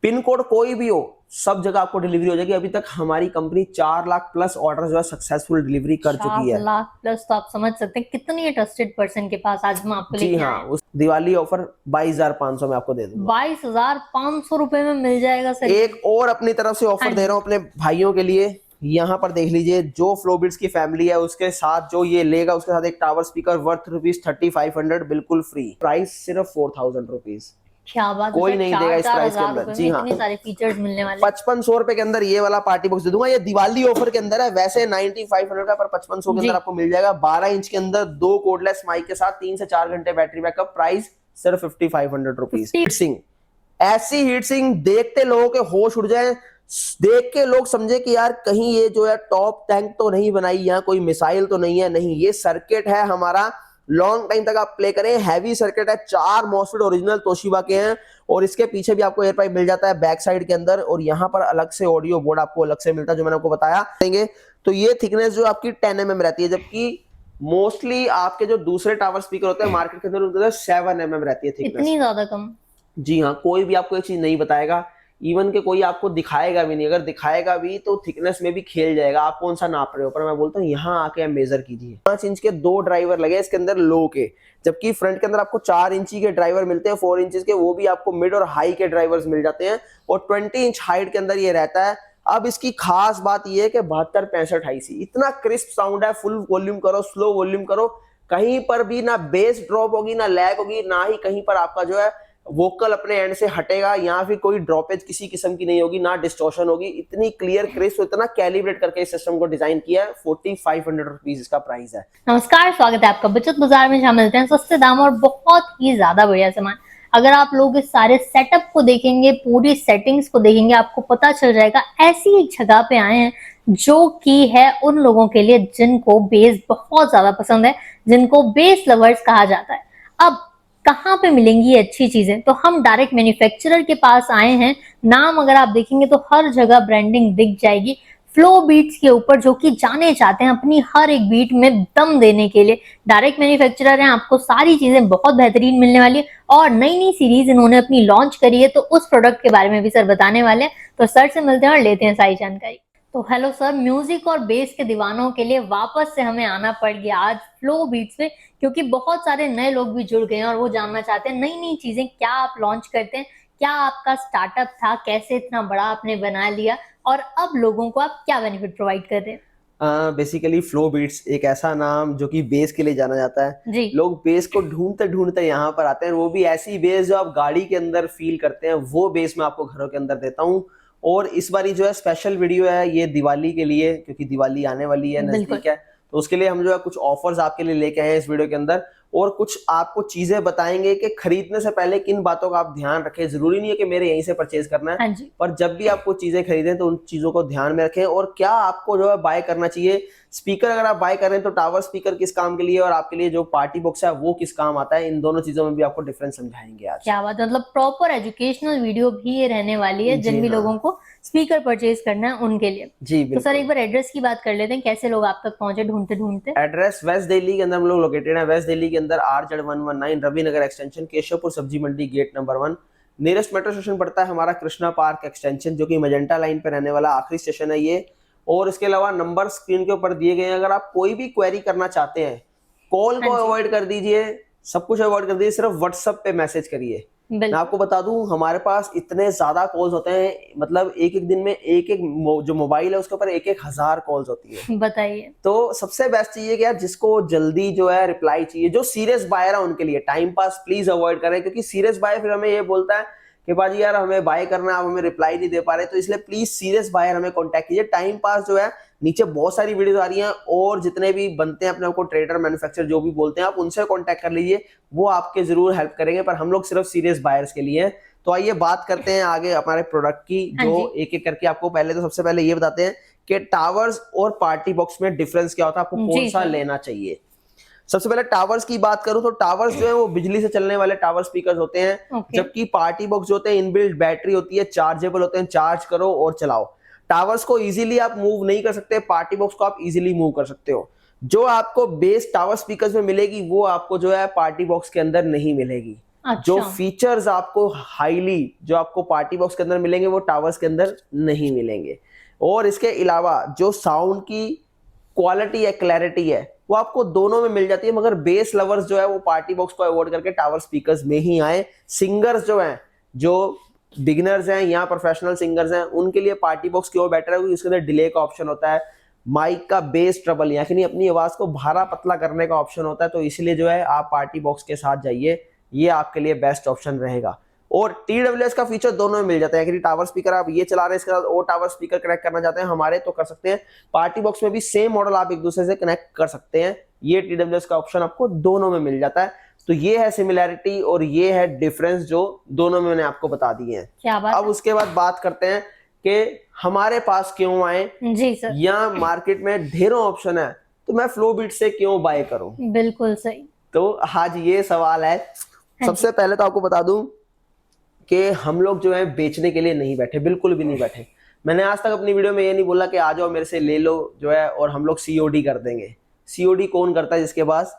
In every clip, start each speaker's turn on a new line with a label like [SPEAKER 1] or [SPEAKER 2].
[SPEAKER 1] Pin code कोई भी हो, सब जगह आपको डिलीवरी हो जाएगी। अभी तक हमारी कंपनी 4 लाख प्लस ऑर्डर जो है सक्सेसफुल डिलीवरी कर चुकी
[SPEAKER 2] 4
[SPEAKER 1] है।
[SPEAKER 2] लाख प्लस, तो आप समझ सकते हैं कितनी ट्रस्टेड पर्सन के पास आज हम आपको
[SPEAKER 1] जी
[SPEAKER 2] लेके
[SPEAKER 1] हाँ,
[SPEAKER 2] आए हैं।
[SPEAKER 1] उस दिवाली ऑफर 22,500 में आपको दे दूंगा।
[SPEAKER 2] 22,500 में मिल जाएगा सर ये।
[SPEAKER 1] एक और अपनी तरफ से
[SPEAKER 2] हाँ
[SPEAKER 1] ऑफर दे
[SPEAKER 2] जी।
[SPEAKER 1] रहा हूँ अपने भाइयों के लिए। यहाँ पर देख लीजिए, जो फ्लोबिट्स की फैमिली है उसके साथ जो ये लेगा, उसके साथ एक टावर स्पीकर वर्थ ₹3500 बिल्कुल फ्री। प्राइस सिर्फ 4000 रुपीज।
[SPEAKER 2] क्या बात है
[SPEAKER 1] कोई
[SPEAKER 2] सर,
[SPEAKER 1] नहीं देगा
[SPEAKER 2] चार
[SPEAKER 1] इस
[SPEAKER 2] चार
[SPEAKER 1] प्राइस के
[SPEAKER 2] हजार
[SPEAKER 1] अंदर।
[SPEAKER 2] रुपए में
[SPEAKER 1] जी हाँ,
[SPEAKER 2] इतने सारे फीचर्स मिलने वाले हैं।
[SPEAKER 1] 5500 रुपए के अंदर ये वाला पार्टी बॉक्स दे दूंगा। ये दिवाली ऑफर के अंदर है, वैसे 9500 का, पर 5500 के
[SPEAKER 2] जी।
[SPEAKER 1] अंदर आपको मिल जाएगा। 12 इंच के अंदर, 2 कोडलेस माइक के साथ, 3 से 4 घंटे बैटरी बैकअप। प्राइस सिर्फ 5500 रुपीज।
[SPEAKER 2] 50।
[SPEAKER 1] हीट सिंह, ऐसी हीट सिंह देखते लोगों के होश उड़ जाए, देख के लोग समझे कि यार कहीं ये जो है टॉप टैंक तो नहीं बनाई, यहाँ कोई मिसाइल तो नहीं है। नहीं, ये सर्किट है हमारा, लॉन्ग टाइम तक आप प्ले करें। हैवी सर्किट है, 4 मॉसफेट ओरिजिनल तोशिबा के हैं, और इसके पीछे भी आपको एयर पाइप मिल जाता है बैक साइड के अंदर, और यहाँ पर अलग से ऑडियो बोर्ड आपको अलग से मिलता है, जो मैंने आपको बताया देंगे। तो ये थिकनेस जो आपकी 10 mm रहती है, जबकि मोस्टली आपके जो दूसरे टावर स्पीकर होते हैं मार्केट के अंदर, उनके 7 mm रहती है थिकनेस।
[SPEAKER 2] इतनी ज्यादा कम?
[SPEAKER 1] जी हाँ, कोई भी आपको एक चीज नहीं बताएगा, इवन के कोई आपको दिखाएगा भी नहीं। अगर दिखाएगा भी तो थिकनेस में भी खेल जाएगा, आप कौन सा नाप रहे हो। पर मैं बोलता हूँ यहाँ आके मेजर कीजिए। 5 इंच के 2 ड्राइवर लगे इसके अंदर लो के, जबकि फ्रंट के अंदर आपको 4 इंची के ड्राइवर मिलते हैं, 4 इंच के, वो भी आपको मिड और हाई के ड्राइवर्स मिल जाते हैं, और 20 इंच हाइट के अंदर ये रहता है। अब इसकी खास बात ये है कि 72 65 IC, इतना क्रिस्प साउंड है। फुल वॉल्यूम करो, स्लो वॉल्यूम करो, कहीं पर भी ना बेस ड्रॉप होगी, ना लैग होगी, ना ही कहीं पर आपका जो है वोकल अपने एंड से हटेगा, यहाँ फिर कोई ड्रॉपेज किसी किस्म की नहीं होगी, ना डिस्टॉर्शन होगी। इतनी क्लियर क्रिस्प, इतना कैलिब्रेट करके इस सिस्टम को डिजाइन किया है। 4500 रुपीज इसका प्राइस है।
[SPEAKER 2] नमस्कार, स्वागत है आपका बचत बाजार में, जहाँ मिलते हैं सस्ते दाम और बहुत ही ज्यादा बढ़िया सामान। अगर आप लोग इस सारे सेटअप को देखेंगे, पूरी सेटिंग्स को देखेंगे, आपको पता चल जाएगा ऐसी एक जगह पे आए हैं जो कि है उन लोगों के लिए जिनको बेस बहुत ज्यादा पसंद है, जिनको बेस लवर्स कहा जाता है। अब कहाँ पे मिलेंगी ये अच्छी चीजें, तो हम डायरेक्ट मैन्युफैक्चरर के पास आए हैं। नाम अगर आप देखेंगे तो हर जगह ब्रांडिंग दिख जाएगी फ्लो बीट्स के ऊपर, जो कि जाने जाते हैं अपनी हर एक बीट में दम देने के लिए। डायरेक्ट मैन्युफैक्चरर हैं, आपको सारी चीजें बहुत बेहतरीन मिलने वाली है, और नई नई सीरीज इन्होंने अपनी लॉन्च करी है, तो उस प्रोडक्ट के बारे में भी सर बताने वाले हैं। तो सर से मिलते हैं और लेते हैं सारी जानकारी। तो हेलो सर, म्यूजिक और बेस के दीवानों के लिए वापस से हमें आना पड़ गया आज फ्लो बीट्स में, क्योंकि बहुत सारे नए लोग भी जुड़ गए हैं और वो जानना चाहते हैं नई नई चीजें क्या आप लॉन्च करते हैं, क्या आपका स्टार्टअप था, कैसे इतना बड़ा आपने बना लिया, और अब लोगों को आप क्या बेनिफिट प्रोवाइड कर रहे हैं।
[SPEAKER 1] बेसिकली फ्लो बीट्स एक ऐसा नाम जो कि बेस के लिए जाना जाता है।
[SPEAKER 2] जी।
[SPEAKER 1] लोग बेस को ढूंढते ढूंढते यहाँ पर आते हैं, वो भी ऐसी बेस जो आप गाड़ी के अंदर फील करते हैं, वो बेस मैं आपको घरों के अंदर देता हूँ। और इस बारी जो है स्पेशल वीडियो है ये दिवाली के लिए, क्योंकि दिवाली आने वाली है,
[SPEAKER 2] बिल्कुल।
[SPEAKER 1] नजदीक है, तो उसके लिए हम जो है कुछ ऑफर्स आपके लिए लेके आए हैं इस वीडियो के अंदर, और कुछ आपको चीजें बताएंगे कि खरीदने से पहले किन बातों का आप ध्यान रखें। जरूरी नहीं है कि मेरे यहीं से परचेज करना है,
[SPEAKER 2] हाँ जी।
[SPEAKER 1] पर जब भी आपको चीजें खरीदें तो उन चीजों को ध्यान में रखें, और क्या आपको जो है बाय करना चाहिए। स्पीकर अगर आप बाय कर रहे हैं तो टावर स्पीकर किस काम के लिए, और आपके लिए जो पार्टी बॉक्स है वो किस काम आता है, इन दोनों चीजों में भी आपको डिफरेंस समझाएंगे आज।
[SPEAKER 2] क्या बात, मतलब प्रॉपर एजुकेशनल वीडियो भी ये रहने वाली है जिन
[SPEAKER 1] जी
[SPEAKER 2] भी
[SPEAKER 1] हाँ।
[SPEAKER 2] लोगों को स्पीकर परचेज करना है उनके लिए।
[SPEAKER 1] जी
[SPEAKER 2] तो सर
[SPEAKER 1] बिल्कुल।
[SPEAKER 2] एक बार एड्रेस की बात कर लेते हैं, कैसे लोग आप तक पहुंचे ढूंढते ढूंढते।
[SPEAKER 1] एड्रेस वेस्ट दिल्ली के अंदर हम लोग लोकेटेड है। वेस्ट दिल्ली के अंदर RZ119 रवि नगर extension, Keshavpur Sabzi Mandi, gate number 1। Nearest metro station पड़ता है हमारा कृष्णा पार्क एक्सटेंशन, जो कि मजेंटा लाइन पे रहने वाला आखिरी स्टेशन है ये। और इसके अलावा नंबर स्क्रीन के ऊपर दिए गए हैं। अगर आप कोई भी क्वेरी करना चाहते हैं, कॉल को
[SPEAKER 2] हाँ जी।
[SPEAKER 1] अवॉइड कर दीजिए, सब कुछ अवॉइड कर दीजिए, सिर्फ व्हाट्सएप पे मैसेज करिए। मैं
[SPEAKER 2] बिल्कुल।
[SPEAKER 1] आपको बता दूं, हमारे पास इतने ज्यादा कॉल्स होते हैं, मतलब एक एक दिन में एक एक जो मोबाइल है उसके ऊपर 1,000 कॉल्स होती है।
[SPEAKER 2] बताइए।
[SPEAKER 1] तो सबसे बेस्ट चीज है कि यार जिसको जल्दी जो है रिप्लाई चाहिए, जो सीरियस बायर है उनके लिए टाइम पास प्लीज अवॉइड करें, क्योंकि सीरियस बायर फिर हमें ये बोलता है कि बाजी यार हमें बाय करना है, आप हमें रिप्लाई नहीं दे पा रहे। तो इसलिए प्लीज सीरियस बायर हमें कांटेक्ट कीजिए। टाइम पास जो है, नीचे बहुत सारी वीडियोस आ रही हैं, और जितने भी बनते हैं अपने आपको ट्रेडर मैन्युफैक्चरर जो भी बोलते हैं, आप उनसे कांटेक्ट कर लीजिए, वो आपके जरूर हेल्प करेंगे। पर हम लोग सिर्फ सीरियस बायर्स के लिए हैं। तो आइए बात करते हैं आगे हमारे प्रोडक्ट की,
[SPEAKER 2] हाँ
[SPEAKER 1] जो
[SPEAKER 2] जी।
[SPEAKER 1] एक एक करके आपको पहले तो सबसे पहले ये बताते हैं कि टावर्स और पार्टी बॉक्स में डिफरेंस क्या होता है, आपको कौन
[SPEAKER 2] जी
[SPEAKER 1] सा
[SPEAKER 2] सर।
[SPEAKER 1] लेना चाहिए। सबसे पहले टावर्स की बात करूं तो टावर्स जो है वो बिजली से चलने वाले टावर स्पीकर होते हैं,
[SPEAKER 2] ओके।
[SPEAKER 1] जबकि पार्टी बॉक्स जो होते हैं इनबिल्ट बैटरी होती है, चार्जेबल होते हैं, चार्ज करो और चलाओ। टावर्स को इजीली आप मूव नहीं कर सकते, पार्टी बॉक्स को आप इजीली मूव कर सकते हो। जो आपको बेस टावर स्पीकर्स में मिलेगी वो आपको जो है पार्टी बॉक्स के अंदर नहीं मिलेगी। जो
[SPEAKER 2] अच्छा।
[SPEAKER 1] फीचर्स आपको हाईली जो आपको पार्टी बॉक्स के अंदर मिलेंगे वो टावर्स के अंदर नहीं मिलेंगे। और इसके अलावा जो साउंड की क्वालिटी है, क्लैरिटी है, वो आपको दोनों में मिल जाती है, मगर बेस लवर्स जो है वो पार्टी बॉक्स को अवॉइड करके टावर स्पीकर्स में ही आए। सिंगर्स जो हैं, जो बिगिनर्स हैं या प्रोफेशनल सिंगर्स हैं, उनके लिए पार्टी बॉक्स क्यों बेटर है, क्योंकि उसके अंदर डिले का ऑप्शन होता है, माइक का बेस ट्रबल यानी अपनी आवाज को भारा पतला करने का ऑप्शन होता है। तो इसलिए जो है आप पार्टी बॉक्स के साथ जाइए, ये आपके लिए बेस्ट ऑप्शन रहेगा। और TWS का फीचर दोनों में मिल जाता है कि टावर स्पीकर आप ये चला रहे हैं, इसके साथ और टावर स्पीकर कनेक्ट करना चाहते हैं हमारे तो कर सकते हैं। पार्टी बॉक्स में भी सेम मॉडल आप एक दूसरे से कनेक्ट कर सकते हैं, ये TWS का ऑप्शन आपको दोनों में मिल जाता है। तो ये है सिमिलैरिटी और ये है डिफरेंस जो दोनों में मैंने आपको बता दिए हैं।
[SPEAKER 2] क्या बात
[SPEAKER 1] अब उसके बाद बात करते हैं कि हमारे पास क्यों आए,
[SPEAKER 2] है। जी सर।
[SPEAKER 1] या मार्केट में ढेरों ऑप्शन है तो मैं फ्लोबीट से क्यों बाय करूं।
[SPEAKER 2] बिल्कुल सही।
[SPEAKER 1] तो आज ये सवाल है। सबसे पहले तो आपको बता दूं कि हम लोग जो है बेचने के लिए नहीं बैठे, बिल्कुल भी नहीं बैठे। मैंने आज तक अपनी वीडियो में ये नहीं बोला कि आ जाओ मेरे से ले लो जो है और हम लोग COD कर देंगे। COD कौन करता है जिसके पास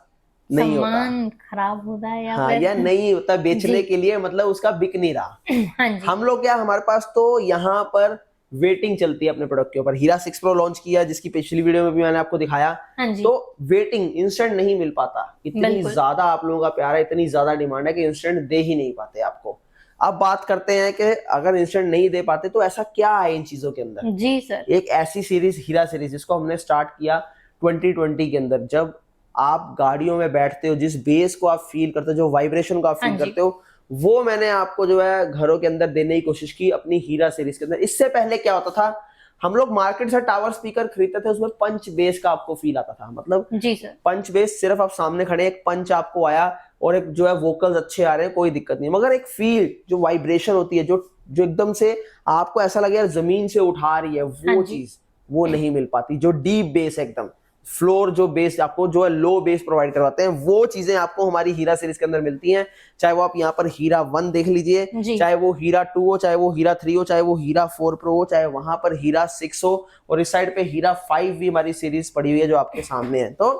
[SPEAKER 1] नहीं होता,
[SPEAKER 2] सामान खराब होता है या
[SPEAKER 1] हाँ,
[SPEAKER 2] फिर
[SPEAKER 1] या नहीं होता बेचने
[SPEAKER 2] जी।
[SPEAKER 1] के लिए, मतलब उसका बिक नहीं रहा।
[SPEAKER 2] हाँ जी।
[SPEAKER 1] हम लोग क्या, हमारे पास तो यहाँ पर वेटिंग चलती है अपने प्रोडक्ट के ऊपर। हीरा 6 Pro लॉन्च किया जिसकी पिछली वीडियो में भी मैंने आपको दिखाया।
[SPEAKER 2] हाँ जी।
[SPEAKER 1] तो वेटिंग इंस्टेंट नहीं मिल पाता, इतनी
[SPEAKER 2] बिल्कुल।
[SPEAKER 1] ज्यादा आप लोगों का प्यार है, इतनी ज्यादा डिमांड है कि इंस्टेंट दे ही नहीं पाते आपको। अब बात करते हैं कि अगर इंस्टेंट नहीं दे पाते तो ऐसा क्या है इन चीजों के अंदर।
[SPEAKER 2] जी सर।
[SPEAKER 1] एक ऐसी सीरीज हीरा सीरीज जिसको हमने स्टार्ट किया 2020 के अंदर, जब आप गाड़ियों में बैठते हो, जिस बेस को आप फील करते हो, जो वाइब्रेशन को आप
[SPEAKER 2] हाँ
[SPEAKER 1] फील
[SPEAKER 2] जी।
[SPEAKER 1] करते हो, वो मैंने आपको जो है घरों के अंदर देने की कोशिश की अपनी हीरा सीरीज के अंदर। इससे पहले क्या होता था, हम लोग मार्केट से टावर स्पीकर खरीदते थे, उसमें पंच बेस का आपको फील आता था, मतलब
[SPEAKER 2] जी सर।
[SPEAKER 1] पंच बेस, सिर्फ आप सामने खड़े एक पंच आपको आया और एक जो है वोकल्स अच्छे आ रहे हैं, कोई दिक्कत नहीं, मगर एक फील जो वाइब्रेशन होती है, जो जो एकदम से आपको ऐसा लगे यार जमीन से उठा रही है,
[SPEAKER 2] हाँ
[SPEAKER 1] वो
[SPEAKER 2] जी।
[SPEAKER 1] चीज वो नहीं मिल पाती। जो डीप बेस है, एकदम फ्लोर जो बेस आपको जो है लो बेस प्रोवाइड करवाते हैं, वो चीजें आपको हमारी हीरा सीरीज के अंदर मिलती हैं। चाहे वो आप यहाँ पर हीरा 1 देख लीजिए,
[SPEAKER 2] जी।
[SPEAKER 1] चाहे वो हीरा 2 हो, चाहे वो हीरा 3 हो, चाहे वो हीरा 4 Pro हो, चाहे वहां पर हीरा 6 हो, और इस साइड पे हीरा 5 भी हमारी सीरीज पड़ी हुई है जो आपके सामने है। तो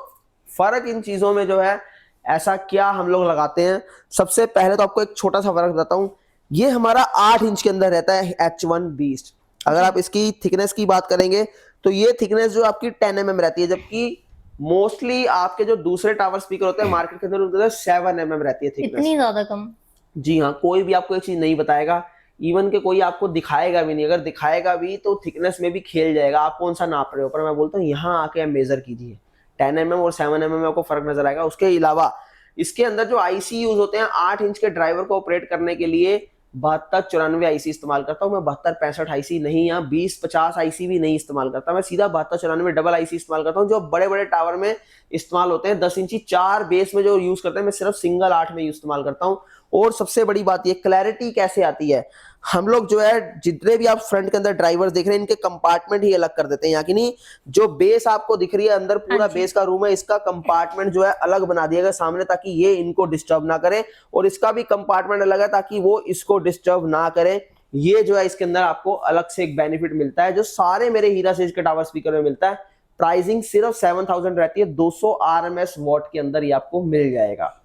[SPEAKER 1] फर्क इन चीजों में जो है, ऐसा क्या हम लोग लगाते हैं। सबसे पहले तो आपको एक छोटा सा फर्क बताता हूं, ये हमारा 8 इंच के अंदर रहता है H1 बीस्ट। अगर आप इसकी थिकनेस की बात करेंगे तो ये थिकनेस जो आपकी 10 mm रहती है, जबकि मोस्टली आपके जो दूसरे टावर स्पीकर होते हैं मार्केट के अंदर उनके 7 mm रहती है थिकनेस।
[SPEAKER 2] इतनी ज्यादा कम?
[SPEAKER 1] जी हाँ, कोई भी आपको एक चीज नहीं बताएगा, इवन के कोई आपको दिखाएगा भी नहीं। अगर दिखाएगा भी तो थिकनेस में भी खेल जाएगा, आप कौन सा नाप रहे हो। पर मैं बोलता हूँ यहाँ आके मेजर कीजिए, 10 mm और 7 mm में आपको फर्क नजर आएगा। उसके अलावा इसके अंदर जो आईसी यूज होते हैं, 8 इंच के ड्राइवर को ऑपरेट करने के लिए 7294 आईसी इस्तेमाल करता हूँ मैं। 7265 आईसी नहीं, या 2050 आईसी भी नहीं इस्तेमाल करता मैं, सीधा 7294 डबल आईसी इस्तेमाल करता हूँ, जो बड़े बड़े टावर में इस्तेमाल होते हैं। 10 इंची 4 बेस में जो यूज करते हैं, मैं सिर्फ सिंगल 8 में इस्तेमाल करता हूँ। और सबसे बड़ी बात ये क्लैरिटी कैसे आती है, हम लोग जो है जितने भी आप फ्रंट के अंदर ड्राइवर देख रहे हैं, इनके कंपार्टमेंट ही अलग कर देते हैं। यानी नहीं, जो बेस आपको दिख रही है अंदर पूरा बेस का रूम है, इसका कंपार्टमेंट जो है अलग बना दिया गया सामने, ताकि ये इनको डिस्टर्ब ना करे, और इसका भी कंपार्टमेंट अलग है ताकि वो इसको डिस्टर्ब ना करे। ये जो है इसके अंदर आपको अलग से एक बेनिफिट मिलता है, जो सारे मेरे हीरा सीरीज के टावर स्पीकर में मिलता है। प्राइसिंग सिर्फ 7000 रहती है, 200 RMS वॉट के अंदर ये आपको मिल जाएगा।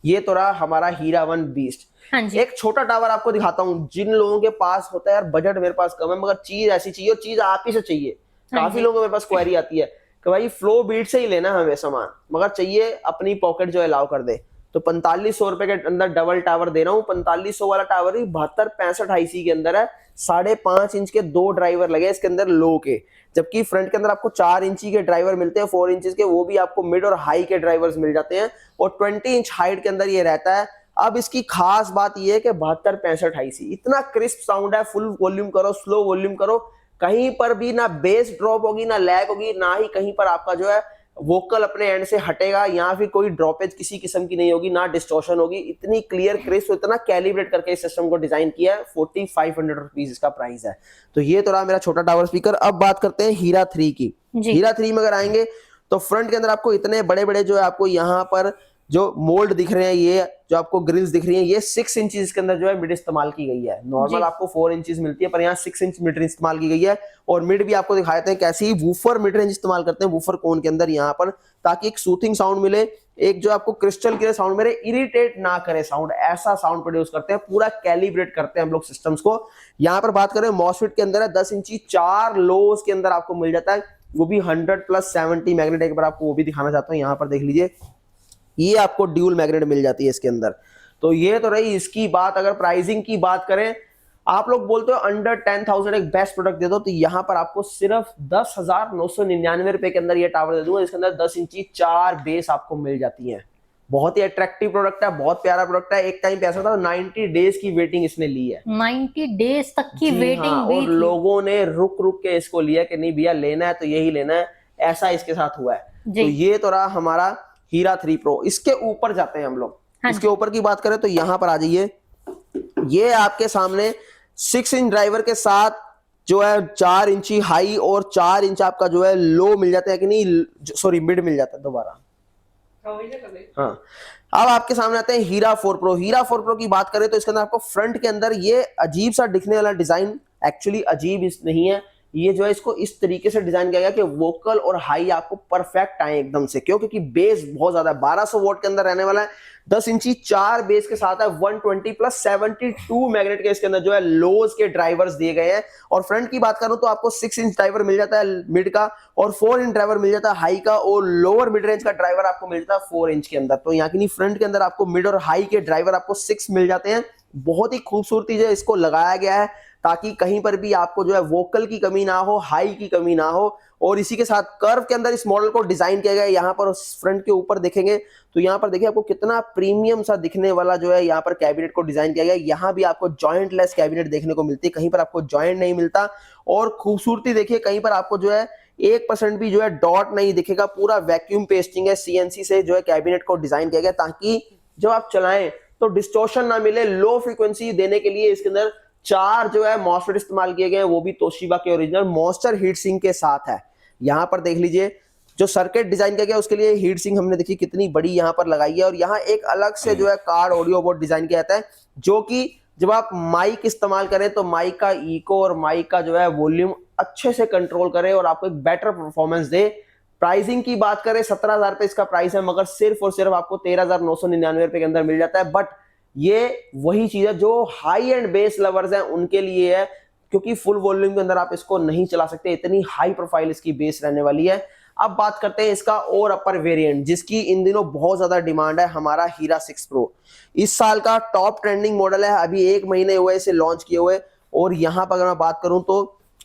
[SPEAKER 1] ये तो रहा हमारा हीरा 1 बीस्ट।
[SPEAKER 2] हाँ जी।
[SPEAKER 1] एक छोटा टावर आपको दिखाता हूं, जिन लोगों के पास होता है यार बजट मेरे पास कम है, मगर चीज ऐसी चाहिए और चीज आप ही से चाहिए।
[SPEAKER 2] हाँ
[SPEAKER 1] काफी
[SPEAKER 2] जी।
[SPEAKER 1] लोगों के मेरे पास क्वेरी आती है कि भाई फ्लो बीट से ही लेना है हमें सामान, मगर चाहिए अपनी पॉकेट जो अलाउ कर दे। तो 4500 रुपए के अंदर डबल टावर दे रहा हूँ। 4500 वाला टावर ही 7265 आईसी के अंदर है, 5.5 इंच के 2 ड्राइवर लगे इसके अंदर लो के, जबकि फ्रंट के अंदर आपको 4 इंची के ड्राइवर मिलते हैं, 4 इंचेस के, वो भी आपको मिड और हाई के ड्राइवर्स मिल जाते हैं, और 20 इंच हाइट के अंदर ये रहता है। अब इसकी खास बात ये है कि 7265 आईसी, इतना क्रिस्प साउंड है, फुल वॉल्यूम करो, स्लो वॉल्यूम करो, कहीं पर भी ना बेस ड्रॉप होगी, ना लैग होगी, ना ही कहीं पर आपका जो है वोकल अपने एंड से हटेगा, या फिर कोई ड्रॉपेज किसी किस्म की नहीं होगी, ना डिस्टॉर्शन होगी। इतनी क्लियर क्रिस्प, इतना कैलिब्रेट करके इस सिस्टम को डिजाइन किया है। 4500 रुपीज इसका प्राइस है। तो ये तो रहा मेरा छोटा टावर स्पीकर। अब बात करते हैं हीरा 3 की। हीरा 3 में अगर आएंगे तो फ्रंट के अंदर आपको इतने बड़े बड़े जो है आपको यहाँ पर जो मोल्ड दिख रहे हैं, ये जो आपको ग्रिल्स दिख रही हैं, ये 6 इंचेस के अंदर जो है मिड इस्तेमाल की गई है। नॉर्मल
[SPEAKER 2] जी।
[SPEAKER 1] आपको 4 इंचेस मिलती है, पर यहाँ 6 इंच मिड रेंज इस्तेमाल की गई है। और मिड भी आपको दिखाए थे कैसी वूफर मिड रेंज इस्तेमाल करते हैं वूफर कोन के अंदर यहाँ पर, ताकि एक सूथिंग साउंड मिले, एक जो आपको क्रिस्टल क्लियर साउंड मिले, इरिटेट ना करे साउंड, ऐसा साउंड प्रोड्यूस करते हैं, पूरा कैलिब्रेट करते हैं हम लोग सिस्टम्स को। यहाँ पर बात करें मॉसफेट के अंदर है 10 इंची 4 लोज के अंदर आपको मिल जाता है, वो भी 100+70 मैग्नेट। एक बार आपको वो भी दिखाना चाहता हूँ, यहाँ पर देख लीजिए, ये आपको ड्यूल मैग्नेट मिल जाती है इसके अंदर। तो ये तो रही इसकी बात। अगर प्राइसिंग की बात करें, आप लोग बोलते हो अंडर 10,000 एक बेस्ट प्रोडक्ट दे दो, तो यहाँ पर आपको सिर्फ 10,999 रुपए के अंदर ये टावर दे दूंगा, जिसके अंदर 10 इंची 4 बेस आपको मिल जाती है। बहुत ही अट्रैक्टिव प्रोडक्ट है, बहुत प्यारा प्रोडक्ट है। एक टाइम पे ऐसा था 90 डेज की वेटिंग इसने ली है,
[SPEAKER 2] 90 डेज तक की
[SPEAKER 1] जी
[SPEAKER 2] वेटिंग
[SPEAKER 1] हाँ,
[SPEAKER 2] भी
[SPEAKER 1] और
[SPEAKER 2] थी।
[SPEAKER 1] लोगों ने रुक रुक के इसको लिया कि नहीं भैया लेना है तो यही लेना है, ऐसा इसके साथ हुआ है।
[SPEAKER 2] जी।
[SPEAKER 1] तो ये तो रहा हमारा हीरा 3 प्रो। इसके ऊपर जाते हैं हम लोग।
[SPEAKER 2] हाँ
[SPEAKER 1] इसके ऊपर की बात करें तो यहाँ पर आ जाइए, ये आपके सामने 6 इंच ड्राइवर के साथ जो है 4 इंची हाई और 4 इंच आपका जो है लो मिल जाता है कि नहीं, सॉरी मिड मिल जाता है दोबारा। हाँ, अब आपके सामने आते हैं हीरा 4 प्रो। हीरा 4 प्रो की बात करें तो इसके अंदर आपको फ्रंट के अंदर ये अजीब सा दिखने वाला डिजाइन, एक्चुअली अजीब इस नहीं है, ये जो है इसको इस तरीके से डिजाइन किया गया कि वोकल और हाई आपको परफेक्ट आए एकदम से। क्यों? क्योंकि बेस बहुत ज्यादा है, 1200 वोट के अंदर रहने वाला है, 10 इंची 4 बेस के साथ है, 120+72 मैग्नेट के इसके अंदर जो है लोज के ड्राइवर्स दिए गए हैं। और फ्रंट की बात करूं तो आपको 6 इंच ड्राइवर मिल जाता है मिड का, और 4 इंच ड्राइवर मिल जाता है हाई का, और लोअर मिड रेंज का ड्राइवर आपको मिल जाता है 4 इंच के अंदर। तो यहाँ की नहीं, फ्रंट के अंदर आपको मिड और हाई के ड्राइवर आपको 6 मिल जाते हैं। बहुत ही खूबसूरती से इसको लगाया गया है, ताकि कहीं पर भी आपको जो है वोकल की कमी ना हो, हाई की कमी ना हो। और इसी के साथ कर्व के अंदर इस मॉडल को डिजाइन किया गया है। यहाँ पर फ्रंट के ऊपर देखेंगे तो यहाँ पर देखिए आपको कितना प्रीमियम सा दिखने वाला जो है यहाँ पर कैबिनेट को डिजाइन किया गया है। यहाँ भी आपको जॉइंट लेस कैबिनेट देखने को मिलती है, कहीं पर आपको जॉइंट नहीं मिलता। और खूबसूरती देखिए, कहीं पर आपको जो है 1% भी जो है डॉट नहीं दिखेगा, पूरा वैक्यूम पेस्टिंग है, सीएनसी से जो है कैबिनेट को डिजाइन किया गया, ताकि जब आप चलाएं तो डिस्टॉर्शन ना मिले। लो फ्रीक्वेंसी देने के लिए इसके अंदर 4 जो है मॉसफेट इस्तेमाल किए गए हैं, वो भी तोशिबा के ओरिजिनल मॉन्स्टर हीट सिंक के साथ है। यहाँ पर देख लीजिए, जो सर्किट डिजाइन किया गया उसके लिए हीट सिंक हमने देखी कितनी बड़ी यहाँ पर लगाई है। और यहाँ एक अलग से जो है कार्ड ऑडियो बोर्ड डिजाइन किया जाता है, जो कि जब आप माइक इस्तेमाल करें तो माइक का इको और माइक का जो है वॉल्यूम अच्छे से कंट्रोल करे और आपको एक बेटर परफॉर्मेंस दे। प्राइसिंग की बात करें 17,000 रुपए इसका प्राइस है, मगर सिर्फ और सिर्फ आपको 13,999 रुपए के अंदर मिल जाता है। बट ये वही चीज है जो हाई एंड बेस लवर्स हैं उनके लिए है, क्योंकि फुल वॉल्यूम के अंदर आप इसको नहीं चला सकते, इतनी हाई प्रोफाइल इसकी बेस रहने वाली है। अब बात करते हैं इसका और अपर वेरिएंट, जिसकी इन दिनों बहुत ज्यादा डिमांड है, हमारा हीरा 6 प्रो। इस साल का टॉप ट्रेंडिंग मॉडल है, अभी 1 महीने हुए इसे लॉन्च किए हुए। और यहाँ पर अगर मैं बात करूं तो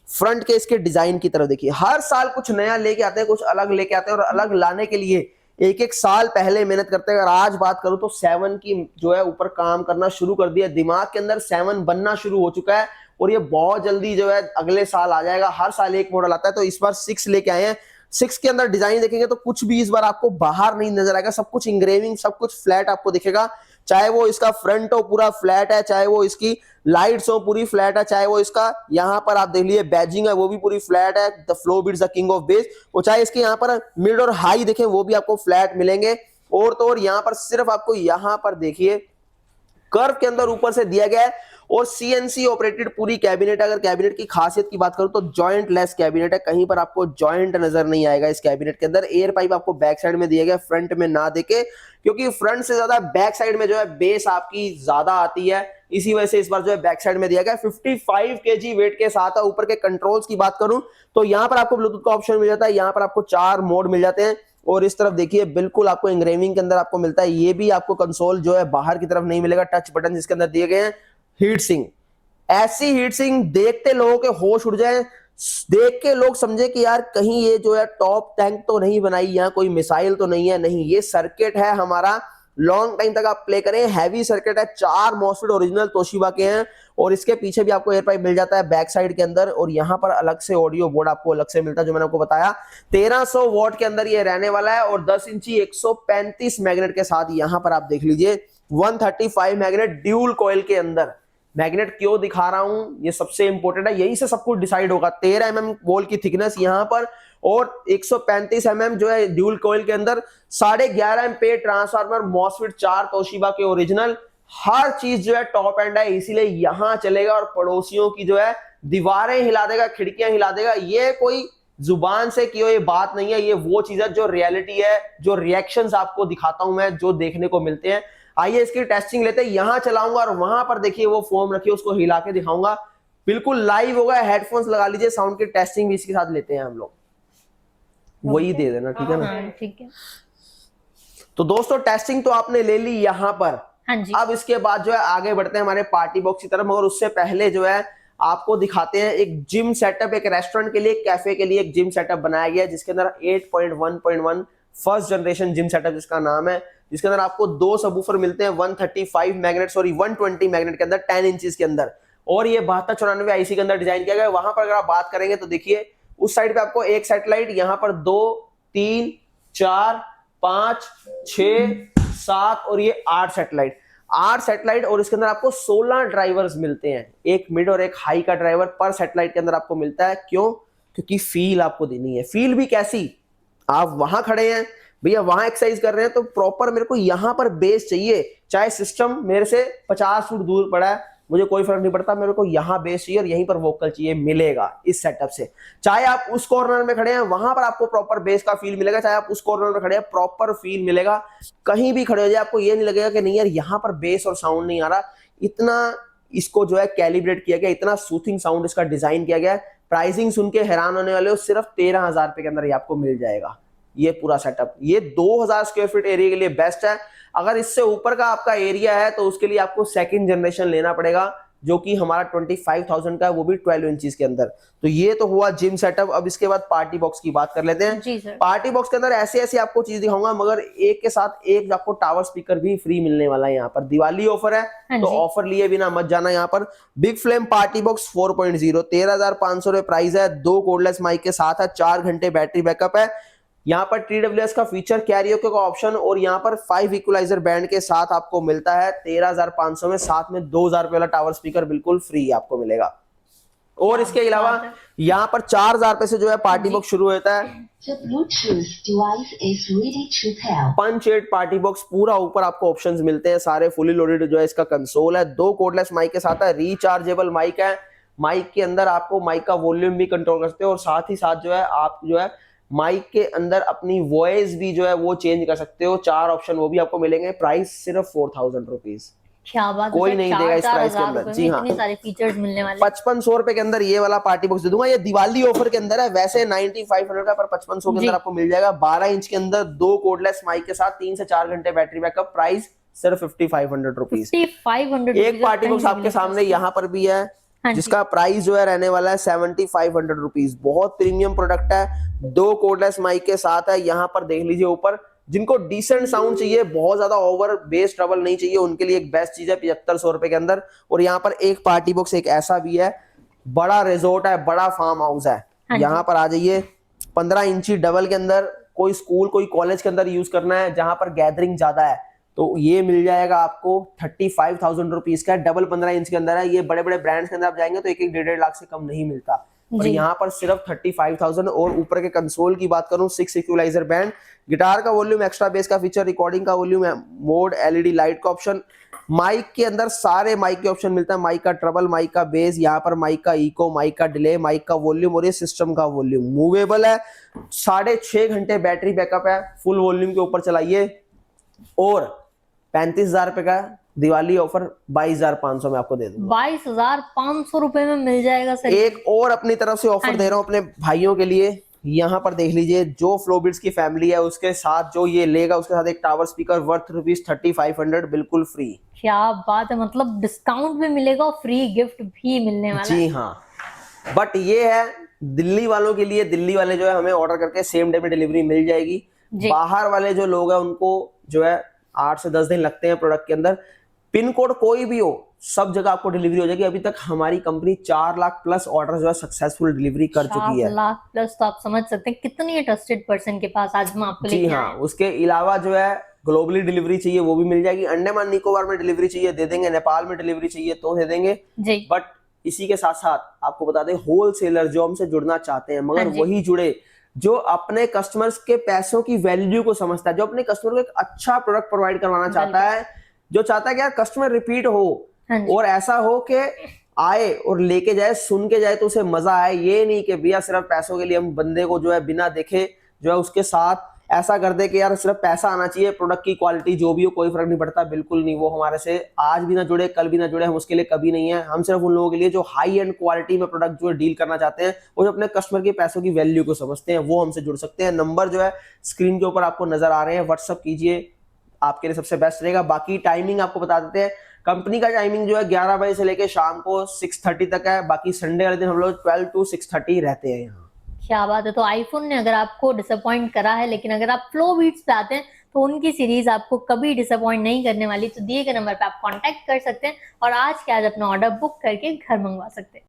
[SPEAKER 1] फ्रंट के इसके डिजाइन की तरफ देखिए, हर साल कुछ नया लेके आते हैं, कुछ अलग लेके आते हैं, और अलग लाने के लिए एक एक साल पहले मेहनत करते हैं। अगर आज बात करूं तो 7 की जो है ऊपर काम करना शुरू कर दिया, दिमाग के अंदर 7 बनना शुरू हो चुका है, और ये बहुत जल्दी जो है अगले साल आ जाएगा। हर साल एक मॉडल आता है, तो इस बार 6 लेके आए हैं। 6 के अंदर डिजाइन देखेंगे तो कुछ भी इस बार आपको बाहर नहीं नजर आएगा, सब कुछ इंग्रेविंग, सब कुछ फ्लैट आपको दिखेगा। चाहे वो इसका फ्रंट हो पूरा फ्लैट है, चाहे वो इसकी लाइट्स हो पूरी फ्लैट है, चाहे वो इसका यहाँ पर आप देख लीजिए बैजिंग है वो भी पूरी फ्लैट है, the flow beats the king of bass. और चाहे इसके यहाँ पर मिड और हाई देखें वो भी आपको फ्लैट मिलेंगे। और तो और यहाँ पर सिर्फ आपको यहाँ पर देखिए कर्व के अंदर ऊपर से दिया गया है, और सीएनसी ऑपरेटेड पूरी कैबिनेट। अगर कैबिनेट की खासियत की बात करूं तो जॉइंट लेस कैबिनेट है, कहीं पर आपको जॉइंट नजर नहीं आएगा इस कैबिनेट के अंदर। एयर पाइप आपको बैक साइड में दिया गया, फ्रंट में ना देके, क्योंकि फ्रंट से ज्यादा बैक साइड में जो है बेस आपकी ज्यादा आती है, इसी वजह से इस बार जो है बैक साइड में दिया गया। 55 kg वेट के साथ है। ऊपर के कंट्रोल्स की बात करूं तो यहाँ पर आपको ब्लूटूथ का ऑप्शन मिल जाता है, यहाँ पर आपको 4 मोड मिल जाते हैं। और इस तरफ देखिए बिल्कुल आपको इंग्रेविंग के अंदर आपको मिलता है, ये भी आपको कंसोल जो है बाहर की तरफ नहीं मिलेगा, टच बटन जिसके अंदर दिए गए हैं। हीट सिंक, ऐसी हीट सिंक देखते लोगों के होश उड़ जाए, देख के लोग समझे कि यार कहीं ये जो है टॉप टैंक तो नहीं बनाई, यहाँ कोई मिसाइल तो नहीं है। नहीं, ये सर्किट है हमारा, लॉन्ग टाइम तक आप प्ले करें, हैवी सर्किट है। 4 मॉसफेट ओरिजिनल तोशिबा के हैं, और इसके पीछे भी आपको एयर पाइप मिल जाता है बैक साइड के अंदर। और यहाँ पर अलग से ऑडियो बोर्ड आपको अलग से मिलता है, जो मैंने आपको बताया 1300 वॉट के अंदर ये रहने वाला है। और 10 इंची 135 मैग्नेट के साथ यहाँ पर आप देख लीजिए 135 मैग्नेट ड्यूल कॉइल के अंदर। मैग्नेट क्यों दिखा रहा हूं, ये सबसे इंपॉर्टेंट है, यही से सब कुछ डिसाइड होगा। 13 mm वोल्ट की थिकनेस यहाँ पर और 135 mm जो है ड्यूल कॉइल के अंदर, 11.5 एम्पेयर ट्रांसफार्मर, मॉसफेट 4 तोशिबा के ओरिजिनल, हर चीज जो है टॉप एंड है, इसीलिए यहां चलेगा और पड़ोसियों की जो है दीवारें हिला देगा, खिड़कियां हिला देगा। ये कोई जुबान से की हुई बात नहीं है, ये वो चीज है जो रियलिटी है, जो रिएक्शंस आपको दिखाता हूं मैं, जो देखने को मिलते हैं। आइए इसकी टेस्टिंग लेते हैं, यहां चलाऊंगा और वहां पर देखिए वो फोम रखी है, उसको हिला के दिखाऊंगा, बिल्कुल लाइव होगा। हेडफोन्स लगा लीजिए, साउंड की टेस्टिंग भी इसके साथ लेते हैं हम लोग, वही दे देना, ठीक है ना?
[SPEAKER 2] ठीक है।
[SPEAKER 1] तो दोस्तों टेस्टिंग तो आपने ले ली यहां पर।
[SPEAKER 2] हाँ जी।
[SPEAKER 1] अब इसके बाद जो है आगे बढ़ते हैं हमारे पार्टी बॉक्स की तरफ, मगर उससे पहले जो है आपको दिखाते हैं एक जिम सेटअप, एक रेस्टोरेंट के लिए, कैफे के लिए एक जिम सेटअप बनाया गया है, जिसके अंदर 8.1.1 फर्स्ट जनरेशन जिम सेटअप जिसका नाम है, जिसके अंदर आपको 2 सबवूफर मिलते हैं, 135 मैग्नेट, सॉरी 120 मैग्नेट के अंदर, 10 इंचेस के अंदर, और ये 7294 आईसी के अंदर डिजाइन किया गया है। वहां पर अगर आप बात करेंगे तो देखिए उस साइड पे आपको एक सैटेलाइट, यहाँ पर 2, 3, 4, 5, 6, 7 और ये 8 सैटेलाइट, 8 सैटेलाइट, और इसके अंदर आपको 16 ड्राइवर्स मिलते हैं, एक मिड और एक हाई का ड्राइवर पर सैटेलाइट के अंदर आपको मिलता है। क्यों? क्योंकि फील आपको देनी है। फील भी कैसी? आप वहां खड़े हैं भैया, वहां एक्सरसाइज कर रहे हैं, तो प्रॉपर मेरे को यहां पर बेस चाहिए, चाहे सिस्टम मेरे से 50 फुट दूर पड़ा है, मुझे कोई फर्क नहीं पड़ता, मेरे को यहां बेस चाहिए और यहीं पर वोकल चाहिए, मिलेगा इस सेटअप से। चाहे आप उस कॉर्नर में खड़े हैं, वहां पर आपको प्रॉपर बेस का फील मिलेगा, चाहे आप उस कॉर्नर में खड़े हैं, प्रॉपर फील मिलेगा। कहीं भी खड़े हो जाए आपको ये नहीं लगेगा कि नहीं यार यहाँ पर बेस और साउंड नहीं आ रहा। इतना इसको जो है कैलिब्रेट किया गया, इतना सूथिंग साउंड इसका डिजाइन किया गया है। प्राइसिंग सुन के हैरान होने वाले हो, सिर्फ 13,000 रुपए के अंदर ये आपको मिल जाएगा ये पूरा सेटअप। ये 2000 स्क्वायर फीट एरिया के लिए बेस्ट है। अगर इससे ऊपर का आपका एरिया है तो उसके लिए आपको सेकंड जनरेशन लेना पड़ेगा, जो कि हमारा 25,000 का है, वो भी 12 इंचेस के अंदर। तो ये तो हुआ जिम सेटअप। अब इसके बाद पार्टी बॉक्स की बात कर लेते हैं।
[SPEAKER 2] जी सर।
[SPEAKER 1] पार्टी बॉक्स के अंदर ऐसे ऐसे आपको चीज दिखाऊंगा, मगर एक के साथ एक आपको टावर स्पीकर भी फ्री मिलने वाला है। यहाँ पर दिवाली ऑफर है,
[SPEAKER 2] हाँ
[SPEAKER 1] तो
[SPEAKER 2] जी।
[SPEAKER 1] ऑफर लिए बिना मत जाना। यहाँ पर बिग फ्लेम पार्टी बॉक्स 4.0 13,500 रुपए प्राइस है, 2 कोर्डलेस माइक के साथ है, 4 घंटे बैटरी बैकअप है। यहाँ पर TWS का फीचर, कैरियोके का ऑप्शन, और यहाँ पर 5 इक्वलाइजर बैंड के साथ आपको मिलता है 13,500 में। साथ में 2,000 रुपए वाला टावर स्पीकर बिल्कुल फ्री आपको मिलेगा। और इसके अलावा यहाँ पर 4,000 रुपए से जो है पार्टी बॉक्स शुरू होता है। पंच 8 पार्टी बॉक्स, पूरा ऊपर आपको ऑप्शंस मिलते हैं सारे, फुली लोडेड जो है इसका कंसोल है, 2 कोर्डलेस माइक के साथ है, रिचार्जेबल माइक है। माइक के अंदर आपको माइक का वॉल्यूम भी कंट्रोल कर सकते हो, और साथ ही साथ जो है आप जो है माइक के अंदर अपनी वॉइस भी जो है वो चेंज कर सकते हो। 4 ऑप्शन वो भी आपको मिलेंगे। प्राइस सिर्फ 4,000 रुपीज।
[SPEAKER 2] क्या बात है,
[SPEAKER 1] कोई नहीं देगा इस प्राइस के अंदर। जी हाँ,
[SPEAKER 2] इतने सारे फीचर्स मिलने वाले।
[SPEAKER 1] 5500 रुपए के अंदर ये वाला पार्टी बॉक्स दे दूंगा। ये दिवाली ऑफर के अंदर है, वैसे 9500 का, पर 5500 के अंदर आपको मिल जाएगा। 12 इंच के अंदर, 2 कोर्डलेस माइक के साथ, 3 से 4 घंटे बैटरी बैकअप। प्राइस सिर्फ 5500 रुपीज।
[SPEAKER 2] 5500।
[SPEAKER 1] एक पार्टी बॉक्स आपके सामने यहाँ पर भी है, जिसका प्राइस जो है रहने वाला है 7500 रुपीज। बहुत प्रीमियम प्रोडक्ट है, 2 कोर्डलेस माइक के साथ है। यहाँ पर देख लीजिए ऊपर, जिनको डिसेंट साउंड चाहिए, बहुत ज्यादा ओवर बेस ट्रबल नहीं चाहिए, उनके लिए एक बेस्ट चीज है 7500 रुपए के अंदर। और यहाँ पर एक पार्टी बॉक्स एक ऐसा भी है, बड़ा रिजोर्ट है, बड़ा फार्म हाउस है। यहाँ पर आ जाइए, 15 इंची डबल के अंदर, कोई स्कूल कोई कॉलेज के अंदर यूज करना है जहां पर गैदरिंग ज्यादा है, तो ये मिल जाएगा आपको 35,000 रुपीज का। डबल 15 इंच के अंदर है। ये बड़े बड़े ब्रांड्स के अंदर आप जाएंगे तो 1-1.5 लाख से कम नहीं मिलता, और यहाँ पर सिर्फ 35,000। और ऊपर के कंसोल की बात करूं, 6 इक्वलाइजर बैंड, गिटार का वॉल्यूम, एक्स्ट्रा बेस का फीचर, रिकॉर्डिंग का वॉल्यूम, मोड, LED लाइट का ऑप्शन। माइक के अंदर सारे माइक के ऑप्शन मिलता है, माइक का ट्रबल, माइक का बेस, यहाँ पर माइक का इको, माइक का डिले, माइक का वॉल्यूम, और ये सिस्टम का वॉल्यूम मूवेबल है। 6.5 घंटे बैटरी बैकअप है, फुल वॉल्यूम के ऊपर चलाइए। और 35,000 रुपए का दिवाली ऑफर 22,500 में आपको दे दूंगा।
[SPEAKER 2] 22,500 रुपए में मिल जाएगा सर।
[SPEAKER 1] एक और अपनी तरफ से ऑफर दे रहा हूँ अपने भाइयों के लिए। यहाँ पर देख लीजिए, जो फ्लोबिट्स की फैमिली है उसके साथ जो ये लेगा, उसके साथ एक टावर स्पीकर वर्थ ₹3500 बिल्कुल फ्री।
[SPEAKER 2] क्या बात है, मतलब डिस्काउंट भी मिलेगा और फ्री गिफ्ट भी मिलने वाला है।
[SPEAKER 1] जी हाँ, बट ये है दिल्ली वालों के लिए। दिल्ली वाले जो है हमें ऑर्डर करके सेम डे में डिलीवरी मिल जाएगी। बाहर वाले जो लोग हैं उनको जो है 8 से 10 दिन लगते हैं प्रोडक्ट के अंदर। पिन कोड कोई भी हो, सब जगह आपको डिलीवरी हो जाएगी। अभी तक हमारी कंपनी 4 लाख प्लस ऑर्डर जो है सक्सेसफुल डिलीवरी कर चुकी है।
[SPEAKER 2] 4 लाख प्लस, तो आप समझ सकते हैं कितनी ट्रस्टेड पर्सन के पास आज हम आपको
[SPEAKER 1] जी हाँ, उसके अलावा जो है ग्लोबली डिलीवरी चाहिए वो भी मिल जाएगी, अंडमान निकोबार में डिलीवरी चाहिए दे देंगे, नेपाल में डिलीवरी चाहिए तो दे देंगे
[SPEAKER 2] जी।
[SPEAKER 1] बट इसी के साथ साथ आपको बता दें होलसेलर जो हमसे जुड़ना चाहते हैं मगर
[SPEAKER 2] हाँ जी।
[SPEAKER 1] वही जुड़े जो अपने कस्टमर्स के पैसों की वैल्यू को समझता है, जो अपने कस्टमर को एक अच्छा प्रोडक्ट प्रोवाइड करवाना चाहता है, जो चाहता है कि यार कस्टमर रिपीट हो
[SPEAKER 2] हाँ जी।
[SPEAKER 1] और ऐसा हो कि आए और लेके जाए, सुन के जाए तो उसे मजा आए, ये नहीं कि भैया सिर्फ पैसों के लिए हम बंदे को जो है बिना देखे जो है उसके साथ ऐसा कर दे कि यार सिर्फ पैसा आना चाहिए, प्रोडक्ट की क्वालिटी जो भी हो कोई फर्क नहीं पड़ता, बिल्कुल नहीं। वो हमारे से आज भी ना जुड़े कल भी ना जुड़े, हम उसके लिए कभी नहीं है। हम सिर्फ उन लोगों के लिए जो हाई एंड क्वालिटी में प्रोडक्ट जो है डील करना चाहते हैं, वो जो अपने कस्टमर के पैसों की वैल्यू को समझते हैं, वो हमसे जुड़ सकते हैं। नंबर जो है स्क्रीन के ऊपर आपको नजर आ रहे हैं, व्हाट्सअप कीजिए, आपके लिए सबसे बेस्ट रहेगा। बाकी टाइमिंग आपको बता देते हैं, कंपनी का टाइमिंग जो है 11 बजे से लेके शाम को 6:30 तक है, बाकी संडे वाले दिन हम लोग 12 to 6:30 रहते हैं यहाँ।
[SPEAKER 2] क्या बात है। तो आईफोन ने अगर आपको डिसअपॉइंट करा है, लेकिन अगर आप फ्लो बीट्स पे आते हैं तो उनकी सीरीज आपको कभी डिसअपॉइंट नहीं करने वाली। तो दिए गए नंबर पे आप कांटेक्ट कर सकते हैं और आज के आज अपना ऑर्डर बुक करके घर मंगवा सकते हैं।